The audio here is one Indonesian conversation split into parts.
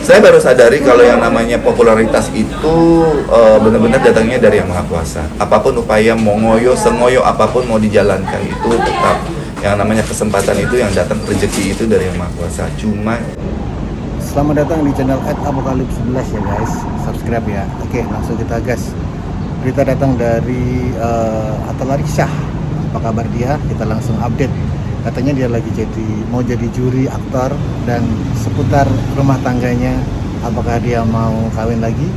Saya baru sadari kalau yang namanya popularitas itu benar-benar datangnya dari Yang Maha Kuasa. Apapun upaya mau ngoyo, sengoyo apapun mau dijalankan itu tetap yang namanya kesempatan itu yang datang, rezeki itu dari Yang Maha Kuasa. Cuma selamat datang di channel @apocalypse11 ya guys. Subscribe ya. Oke, langsung kita gas. Berita datang dari Atta Larisha. Apa kabar dia? Kita langsung update. Katanya dia lagi mau jadi juri aktor dan seputar rumah tangganya, apakah dia mau kawin lagi,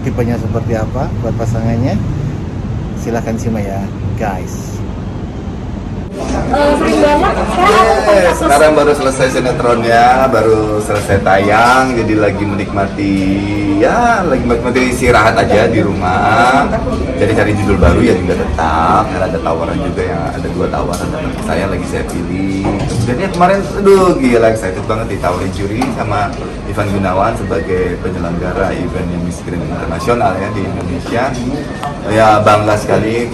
tipenya seperti apa buat pasangannya, silahkan simak ya guys. Sering banget sekarang baru selesai sinetronnya, baru selesai tayang, jadi lagi menikmati istirahat aja di rumah. Jadi cari judul baru ya juga tetap, karena ada tawaran juga, yang ada 2 tawaran dan saya pilih. Kemudian ya kemarin, aduh gila, excited banget ditawari juri sama Ivan Gunawan sebagai penyelenggara event yang Miss Grand Internasional ya di Indonesia. Ya bangga sekali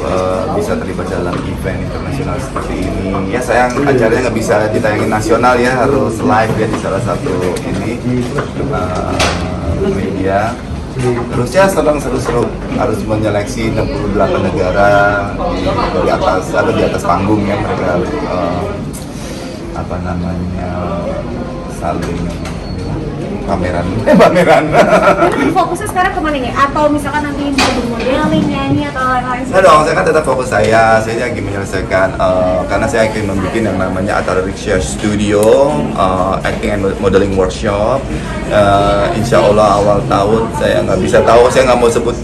bisa terlibat dalam event internasional seperti ini. Ya sayang acaranya nggak bisa ditayangin nasional ya, harus live ya di salah satu media. Terus ya seru-seru, harus menyeleksi 68 negara dari atas, ada di atas panggung ya, mereka saling pameran. Fokusnya sekarang kemana nih? Atau misalkan nanti bisa bermodeling, nyanyi atau lain-lain? Nah dong, saya kan tetap fokus saya lagi menyelesaikan karena saya akan membuat yang namanya Atta Larisha Studio, acting and modeling workshop. Insya Allah awal tahun, saya nggak mau sebut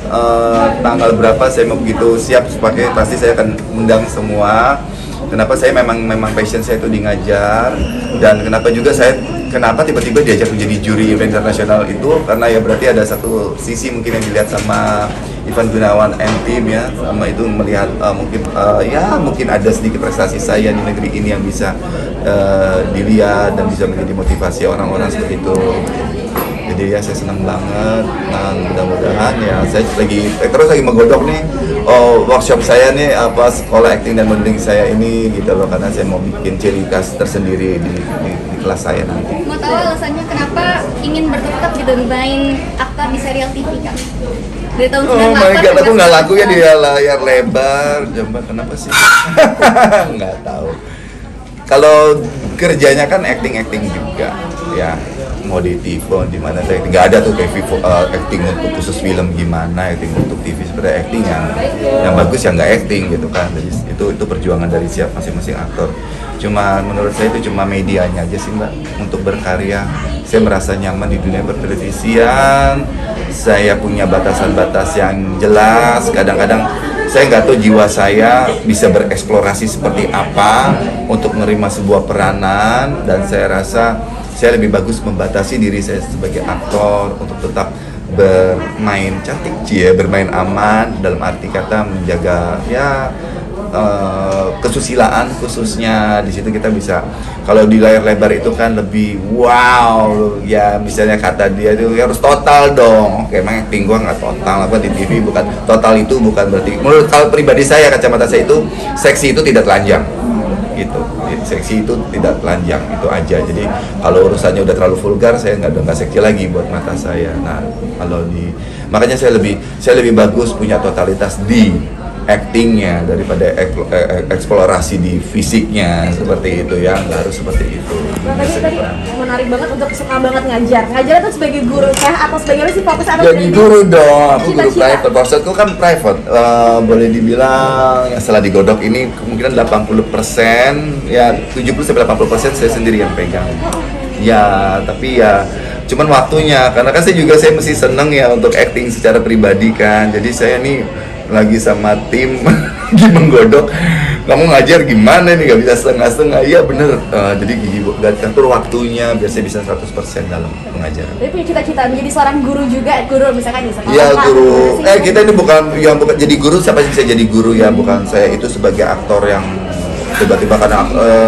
tanggal berapa, saya mau begitu siap pakai, pasti saya akan undang semua. Kenapa saya memang passion saya itu di ngajar, dan kenapa tiba-tiba diajak menjadi juri event internasional itu, karena ya berarti ada satu sisi mungkin yang dilihat sama Ivan Gunawan and tim ya, sama itu melihat mungkin ada sedikit prestasi saya di negeri ini yang bisa dilihat dan bisa menjadi motivasi orang-orang seperti itu. Jadi ya saya senang banget, dan mudah-mudahan ya saya terus lagi menggodok nih workshop saya nih, sekolah acting dan modeling saya ini gitu loh, karena saya mau bikin ciri khas tersendiri di kelas saya nanti. Mau tahu alasannya kenapa ingin bertekad gitu main aktor di serial TV kan? Dari tahun 98. Oh my god, aku nggak laku ya di layar lebar, coba kenapa sih? Nggak tahu. Kalau kerjanya kan acting juga, ya mau di TV, di mana saya nggak ada tuh TV acting untuk khusus film gimana, acting untuk TV seperti acting yang bagus yang nggak acting gitu kan. Jadi itu perjuangan dari siap masing-masing aktor. Cuma menurut saya itu cuma medianya aja sih mbak untuk berkarya. Saya merasa nyaman di dunia pertelevisian. Saya punya batasan-batas yang jelas. Kadang-kadang saya nggak tahu jiwa saya bisa bereksplorasi seperti apa untuk menerima sebuah peranan, dan saya rasa saya lebih bagus membatasi diri saya sebagai aktor untuk tetap bermain cantik, bermain aman, dalam arti kata menjaga kesusilaan khususnya. Di situ kita bisa, kalau di layar lebar itu kan lebih wow ya, misalnya kata dia itu harus total dong. Oke, emang acting gua nggak total, di TV bukan total, itu bukan berarti menurut kalau pribadi saya, kacamata saya itu seksi itu tidak telanjang gitu. Seksi itu tidak telanjang, itu aja. Jadi kalau urusannya udah terlalu vulgar, saya nggak seksi lagi buat mata saya. Nah makanya saya lebih bagus punya totalitas di actingnya daripada eksplorasi di fisiknya, seperti itu ya, nggak harus seperti itu. Tadi menarik banget untuk suka banget ngajar itu sebagai guru kah atau sebagai apa sih, fokus atau jadi guru dong, aku guru private, maksudku kan private, boleh dibilang ya setelah digodok ini kemungkinan 80% ya 70-80% saya sendiri yang pegang. Ya tapi ya cuman waktunya, karena kan saya mesti seneng ya untuk acting secara pribadi kan. Jadi saya nih lagi sama tim lagi menggodok, kamu ngajar gimana nih, gak bisa setengah-setengah. Iya bener, jadi atur waktunya biar saya bisa 100% dalam pengajaran. Tapi punya cita-cita menjadi seorang guru juga, guru misalkan di sekolah. Iya guru, kita ini bukan jadi guru, siapa sih bisa jadi guru ya, bukan saya itu sebagai aktor yang tiba-tiba karena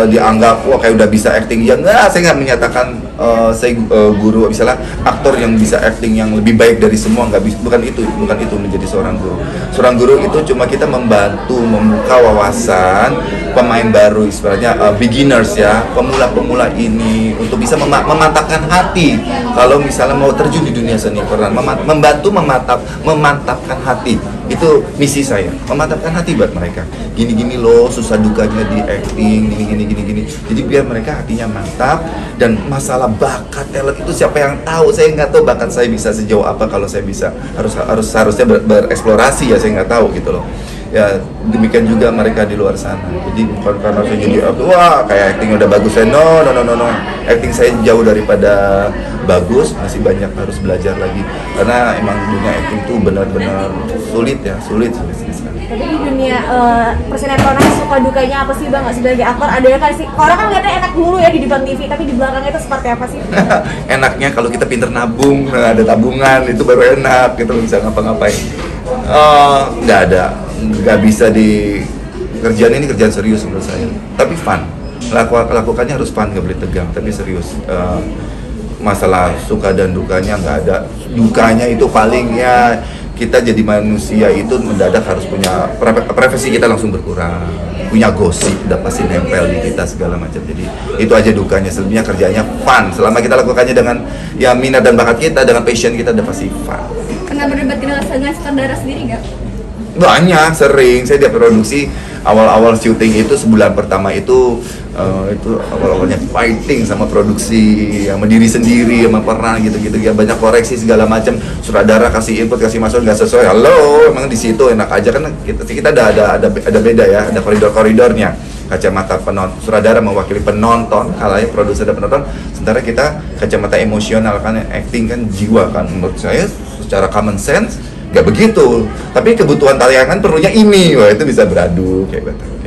dianggap wah kayak udah bisa acting, ya enggak, saya nggak menyatakan saya guru, misalnya aktor yang bisa acting yang lebih baik dari semua, bukan itu menjadi seorang guru. Seorang guru itu cuma kita membantu membuka wawasan pemain baru istilahnya beginners ya, pemula-pemula ini untuk bisa memantapkan hati kalau misalnya mau terjun di dunia seni peran, membantu memantapkan hati. Itu misi saya, memantapkan hati buat mereka. Gini-gini loh susah dukanya di acting, gini. Jadi biar mereka hatinya mantap. Dan masalah bakat, talent itu siapa yang tahu? Saya nggak tahu bakat saya bisa sejauh apa kalau saya bisa harusnya bereksplorasi ya, saya nggak tahu gitu loh. Ya demikian juga mereka di luar sana. Jadi bukan karena saya jadi wah kayak acting udah bagus, saya no. Acting saya jauh daripada bagus, masih banyak harus belajar lagi. Karena emang dunia acting tuh benar-benar sulit sekali. Tapi di dunia persinetronan suka dukanya apa sih Bang sebagai aktor? Ada yang kasih orang kan ngeliatnya enak dulu ya di depan TV, tapi di belakangnya itu seperti apa sih? Enaknya kalau kita pinter nabung, ada tabungan itu baru enak gitu bisa ngapa-ngapain. Nggak bisa di kerjaan ini kerjaan serius menurut saya, tapi fun. Lakukannya harus fun, nggak boleh tegang, tapi serius. Masalah suka dan dukanya nggak ada. Dukanya itu palingnya kita jadi manusia itu mendadak harus punya privasi, kita langsung berkurang, punya gosip udah pasti nempel di kita segala macam. Jadi itu aja dukanya. Selebihnya kerjanya fun. Selama kita lakukannya dengan ya minat dan bakat kita, dengan passion kita udah pasti fun. Pernah berdebat dengan sutradara sendiri nggak? Banyak, sering. Saya di produksi awal-awal syuting itu sebulan pertama itu awal-awalnya fighting sama produksi, sama diri sendiri, sama peran gitu-gitu ya, banyak koreksi segala macam. Sutradara kasih input, kasih masukan nggak sesuai, halo, emang di situ enak aja kan kita ada beda ya, ada koridornya. Kacamata penonton, sutradara mewakili penonton, kalanya produser dan penonton, sementara kita kacamata emosional kan, acting kan jiwa kan. Menurut saya secara common sense nggak begitu, tapi kebutuhan tayangan perlunya ini, wah itu bisa beradu kayak gitu.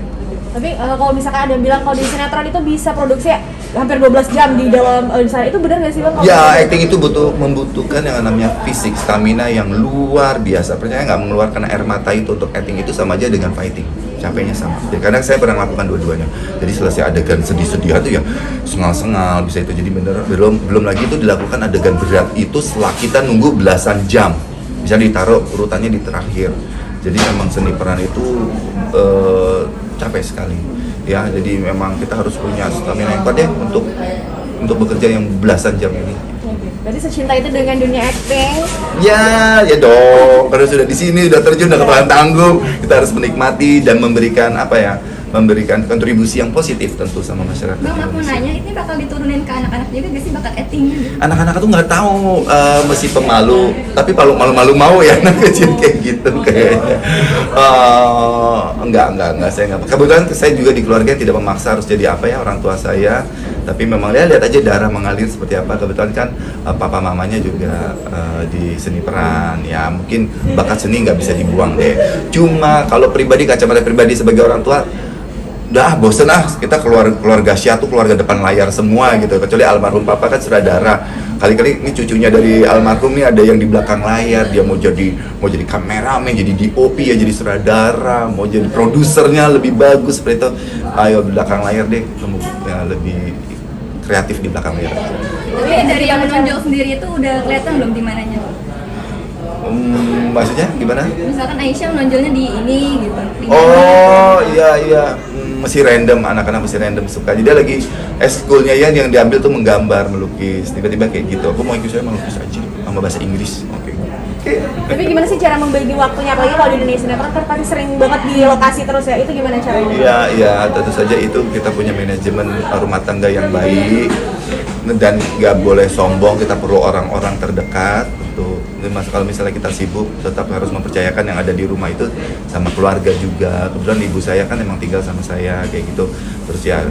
Tapi kalau misalkan ada yang bilang kalau di sinetron itu bisa produksi hampir 12 jam di dalam sana, itu benar nggak sih Bang? Ya, acting itu membutuhkan yang namanya fisik, stamina yang luar biasa. Percaya nggak, mengeluarkan air mata itu untuk acting itu sama aja dengan fighting. Capeknya sama. Jadi kadang saya pernah melakukan dua-duanya. Jadi selesai adegan sedih-sedihan tuh ya sengal-sengal bisa itu. Jadi bener belum lagi itu dilakukan adegan berat itu setelah kita nunggu belasan jam. Bisa ditaruh urutannya di terakhir. Jadi memang seni peran itu capek sekali ya, jadi memang kita harus punya stamina yang kuat ya untuk bekerja yang belasan jam ini. Berarti secinta itu dengan dunia acting? Ya dong, karena sudah di sini, sudah terjun, sudah kepala tanggung, kita harus menikmati dan memberikan memberikan kontribusi yang positif tentu sama masyarakat. Bang, aku nanya, ini bakal diturunin ke anak-anak juga gak sih bakat actingnya? Anak-anak tuh nggak tahu, masih pemalu, tapi kalau malu-malu mau ya anak kecil kayak gitu kayaknya. Enggak, saya nggak. Kebetulan saya juga di keluarga tidak memaksa harus jadi apa ya orang tua saya, tapi memang lihat aja darah mengalir seperti apa. Kebetulan kan papa mamanya juga di seni peran, ya mungkin bakat seni nggak bisa dibuang deh. Cuma kalau pribadi, kacamata pribadi sebagai orang tua, udah bosen kita keluarga tuh keluarga depan layar semua gitu, kecuali almarhum papa kan sutradara. Kali-kali ini cucunya dari almarhum nih ada yang di belakang layar, dia mau jadi kameramen, jadi DOP ya, jadi sutradara, mau jadi produsernya lebih bagus seperti itu. Ayo belakang layar deh, kamu ya, lebih kreatif di belakang layar aja. Tapi dari yang menonjol sendiri itu udah kelihatan belum di mananya? Maksudnya gimana? Misalkan Aisyah menonjolnya di ini gitu. Oh iya, masih random, anak-anak masih random suka. Jadi dia lagi eskulnya ya yang diambil tuh menggambar, melukis, tiba-tiba kayak gitu. Aku mau ikut saya melukis aja sama bahasa Inggris. Oke. Tapi gimana sih cara membagi waktunya, apalagi kalau di dunia sinetron kan pasti sering banget di lokasi terus ya, itu gimana caranya? Iya, tentu saja itu kita punya manajemen rumah tangga yang baik dan nggak boleh sombong, kita perlu orang-orang terdekat. Kalau misalnya kita sibuk, tetap harus mempercayakan yang ada di rumah itu sama keluarga juga. Kebetulan ibu saya kan emang tinggal sama saya kayak gitu. Terus ya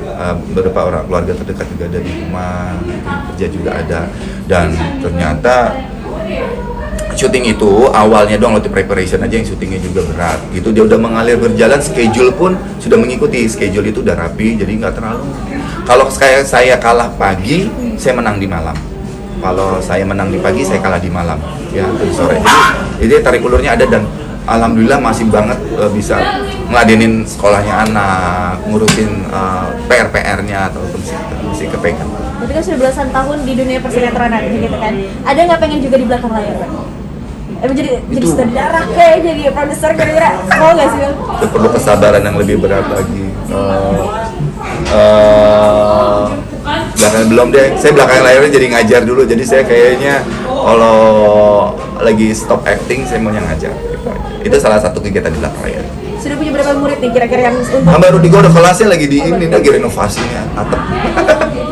beberapa orang keluarga terdekat juga ada di rumah, kerja juga ada. Dan ternyata syuting itu awalnya doang, waktu preparation aja yang syutingnya juga berat gitu. Dia udah mengalir berjalan, schedule pun sudah mengikuti, schedule itu udah rapi, jadi nggak terlalu. Kalau saya kalah pagi, saya menang di malam. Kalau saya menang di pagi, saya kalah di malam, ya di sore. Jadi tarik ulurnya ada, dan alhamdulillah masih banget bisa ngeladenin sekolahnya anak, ngurusin PR-nya atau mesti kepegang. Berarti kan sudah belasan tahun di dunia persinetronan gitu kan. Ada nggak pengen juga di belakang layar, Bang? Jadi sutradara kayak jadi produser kira-kira mau nggak sih, Bang? Itu perlu kesabaran yang lebih berat lagi. Belakangan belum deh, saya belakangan layarnya jadi ngajar dulu, jadi saya kayaknya kalau lagi stop acting saya mau yang ngajar gitu aja. Itu salah satu kegiatan di belakang layar. Sudah punya berapa murid nih kira-kira yang untuk Baru di gua udah kelasnya lagi di ini, lagi renovasinya atap.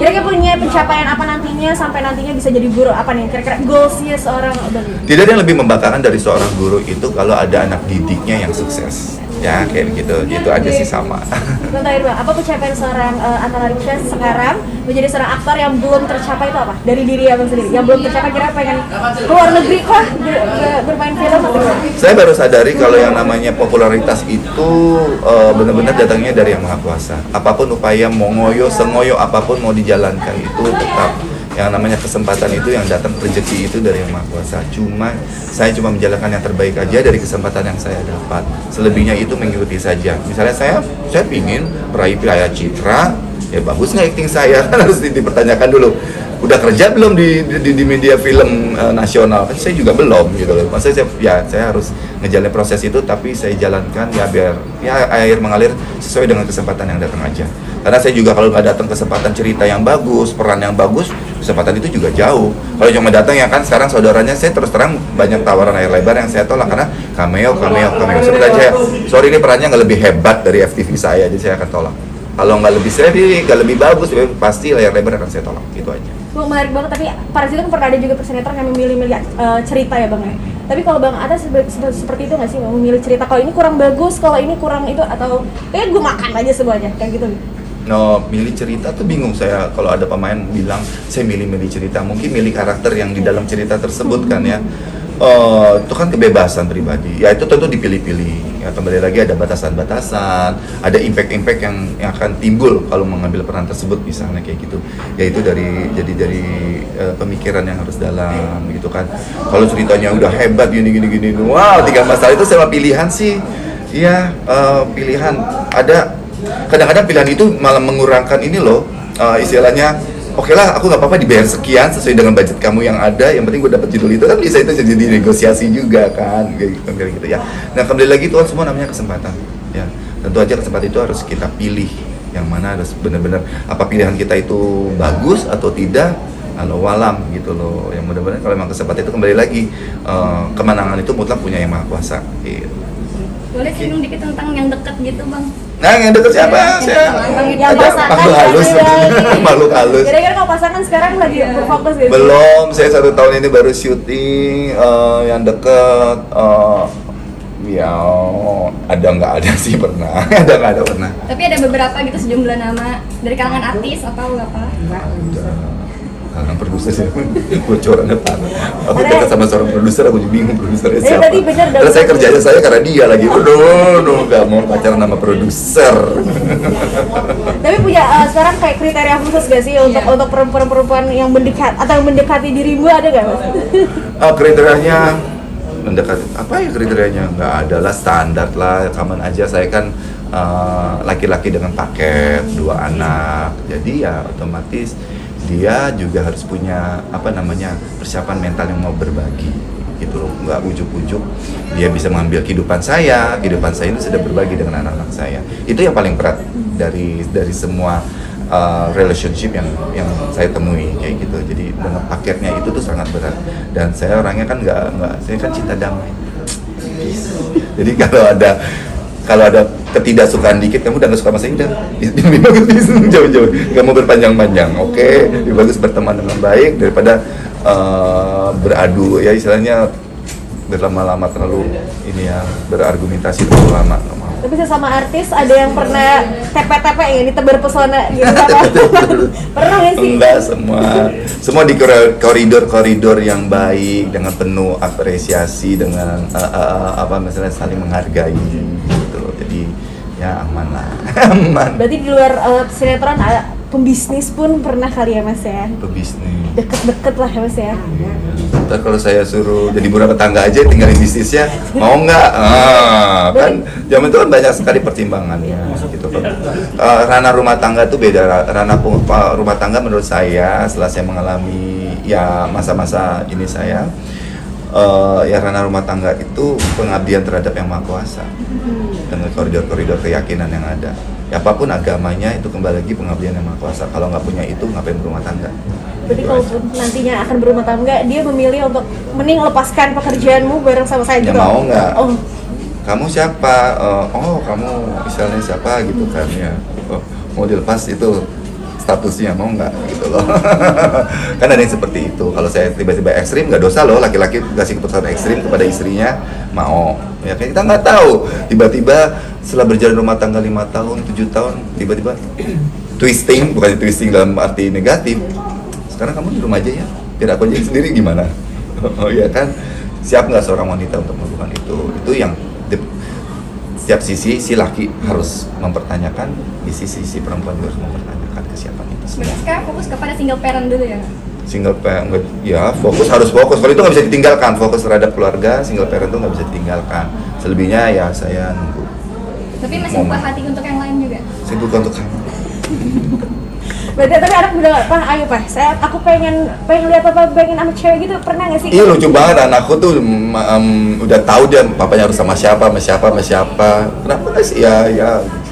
kira-kira punya pencapaian apa nantinya sampai nantinya bisa jadi guru apa nih kira-kira goalsnya seorang Bang? Tidak ada yang lebih membanggakan dari seorang guru itu kalau ada anak didiknya yang sukses. Ya kayak begitu, itu aja sih sama. Bang terakhir Bang, apa pencapaian seorang Atal Ariksha sekarang menjadi seorang aktor yang belum tercapai itu apa? Dari diri Abang sendiri, yang belum tercapai kira pengen keluar negeri kah bermain film atau gimana? Saya baru sadari kalau yang namanya popularitas itu benar-benar datangnya dari Yang Maha Kuasa. Apapun upaya mau ngoyo, sengoyo apapun mau dijalankan itu tetap yang namanya kesempatan itu yang datang, rezeki itu dari Yang Maha Kuasa. Saya cuma menjalankan yang terbaik aja dari kesempatan yang saya dapat. Selebihnya itu mengikuti saja. Misalnya saya pingin meraih Piala Citra, ya bagus nggak acting saya? Kan harus dipertanyakan dulu. Udah kerja belum di media film nasional? Kan saya juga belum gitu loh. Maksudnya saya harus ngejalanin proses itu, tapi saya jalankan ya biar ya air mengalir sesuai dengan kesempatan yang datang aja. Karena saya juga kalau nggak datang kesempatan cerita yang bagus, peran yang bagus, kesempatan itu juga jauh. Kalau cuma datang ya kan sekarang saudaranya saya terus terang banyak tawaran layar lebar yang saya tolak karena cameo. Sebenarnya saya, sorry ini perannya nggak lebih hebat dari FTV saya, jadi saya akan tolak. Kalau nggak lebih serius, nggak lebih bagus, pasti layar lebar akan saya tolak, gitu aja. Bang, menarik banget, tapi Paras itu kan pernah ada juga pesinetron yang memilih-milih cerita ya Bang ya. Tapi kalau Bang Atta seperti itu nggak sih, memilih cerita kalau ini kurang bagus, kalau ini kurang itu, atau kayak gue makan aja semuanya, kayak gitu? No, milih cerita tuh bingung saya kalau ada pemain bilang saya milih cerita, mungkin milih karakter yang di dalam cerita tersebut kan ya. Itu kan kebebasan pribadi. Ya itu tentu dipilih-pilih. Ya kembali lagi ada batasan-batasan, ada impact-impact yang akan timbul kalau mengambil peran tersebut misalnya kayak gitu. Ya itu dari pemikiran yang harus dalam gitu kan. Kalau ceritanya udah hebat gini, wow, tinggal masalah itu sama pilihan sih. Iya, pilihan ada. Kadang-kadang pilihan itu malah mengurangkan ini loh, istilahnya oke lah aku nggak apa-apa dibayar sekian sesuai dengan budget kamu yang ada, yang penting gue dapat judul itu, kan bisa itu jadi negosiasi juga kan kayak gitu ya. Nah kembali lagi itu semua namanya kesempatan ya, tentu aja kesempatan itu harus kita pilih yang mana harus benar-benar apa pilihan kita itu bagus atau tidak, kalau walam gitu loh. Yang mudah-mudahan kalau memang kesempatan itu kembali lagi kemenangan itu mutlak punya Yang Maha Kuasa gitu. Boleh singgung dikit tentang yang dekat gitu Bang? Nah, yang deket siapa? Saya yang ada pasangan makhluk halus, makhluk halus. Kira-kira kalau pasangan sekarang lagi berfokus gitu? Belum, saya 1 tahun ini baru syuting. Yang deket, ya ada nggak ada sih pernah, ada nggak ada pernah. Tapi ada beberapa gitu sejumlah nama dari kalangan artis atau apa? Kalangan produser sih, bocorannya parah. Aku dekat sama seorang produser, aku juga bingung produsernya siapa. Tadi bener dong. Terus saya kerjanya saya karena dia lagi, aduh, nggak mau pacaran sama produser. Tapi punya sekarang kayak kriteria khusus gak sih untuk perempuan-perempuan yang mendekat atau yang mendekati dirimu, ada gak Mas? Kriterianya mendekati apa ya kriterianya? Nggak ada lah, standar lah, aman aja. Saya kan laki-laki dengan paket 2 anak, jadi ya otomatis dia juga harus punya persiapan mental yang mau berbagi gitu loh, nggak ujuk-ujuk dia bisa mengambil kehidupan saya itu sudah berbagi dengan anak-anak saya. Itu yang paling berat dari semua relationship yang saya temui kayak gitu. Jadi dengan paketnya itu tuh sangat berat, dan saya orangnya kan nggak saya kan cinta damai. Jadi kalau ada ketidaksukaan dikit, kamu udah gak suka sama saya, udah lebih bagus jauh-jauh, gak mau berpanjang-panjang, oke? Lebih bagus berteman dengan baik daripada beradu ya, istilahnya berlama-lama terlalu ini ya, berargumentasi terlalu lama. Tapi sesama artis ada yang pernah tepe-tepe ya, ditebar pesona gitu pernah nggak sih? Enggak, semua di koridor yang baik, dengan penuh apresiasi, dengan misalnya saling menghargai gitu loh. Jadi ya aman lah. Aman. Berarti di luar sinetron pembisnis pun pernah kali ya Mas ya? Pebisnis Deket-deket lah ya Mas ya? Ntar kalau saya suruh jadi ibu rumah tangga aja, tinggalin bisnisnya, mau nggak? Kan zaman itu kan banyak sekali pertimbangannya gitu kan. Ranah rumah tangga itu beda. Ranah rumah tangga menurut saya setelah saya mengalami ya masa-masa ini saya ya ranah rumah tangga itu pengabdian terhadap Yang Maha Kuasa dengan koridor-koridor keyakinan yang ada. Ya, apapun agamanya itu kembali lagi pengabdian yang Maha Kuasa. Kalau nggak punya itu ngapain berumah tangga? Berarti kalau nantinya akan berumah tangga, dia memilih untuk mending lepaskan pekerjaanmu bareng sama saya Ya gitu. mau nggak? Oh, Kamu siapa? Oh kamu misalnya siapa gitu kan ya? Oh, mau dilepas itu statusnya mau nggak gitu loh? Kan ada yang seperti itu. Kalau saya tiba-tiba ekstrim nggak dosa loh, laki-laki kasih keputusan ekstrim kepada istrinya mau. Ya kan kita nggak tahu. Tiba-tiba setelah berjalan rumah tangga 5 tahun, 7 tahun, tiba-tiba twisting, bukan twisting dalam arti negatif. Sekarang kamu di rumah aja ya, biar aku aja sendiri gimana? Oh iya kan, siap nggak seorang wanita untuk melakukan itu? Itu yang setiap sisi si laki harus mempertanyakan, di sisi perempuan juga harus mempertanyakan kesiapan itu semua. Berarti sekarang fokus kepada single parent dulu ya? Single parent, ya harus fokus. Kalau itu nggak bisa ditinggalkan, fokus terhadap keluarga, single parent itu nggak bisa ditinggalkan. Selebihnya ya saya nunggu. Tapi masih buka hati untuk yang lain juga? Saya bukan untuk kamu. berarti tapi anak bilang nggak, Pak, ayo Pak, aku pengen lihat apa, pengen sama cewek gitu, pernah nggak sih? Iya lucu banget, anakku tuh udah tahu dia papanya harus sama siapa. Kenapa nggak sih ya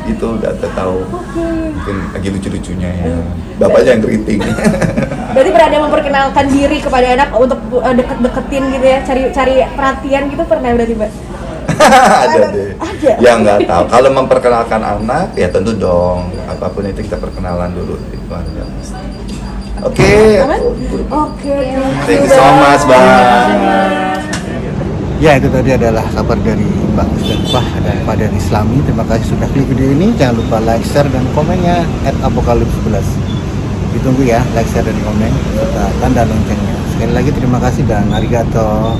gitu, udah tahu. Mungkin lagi lucu-lucunya ya. Bapaknya yang keriting. Berarti berada memperkenalkan diri kepada anak untuk deket-deketin gitu ya, cari perhatian gitu, pernah berarti Mbak? Ada deh. Ada. Ya nggak tahu. Kalau memperkenalkan anak ya tentu dong. Apapun itu kita perkenalan dulu di keluarga. Oke. Aman? Oke. Thank you so much, Bang. Ya, itu tadi adalah kabar dari Mbak Musdalifah dan Father Islami. Terima kasih sudah klik video ini. Jangan lupa like, share, dan komennya @apokalips11. Ditunggu ya like, share, dan komen serta tanda loncengnya. Sekali lagi terima kasih dan arigato.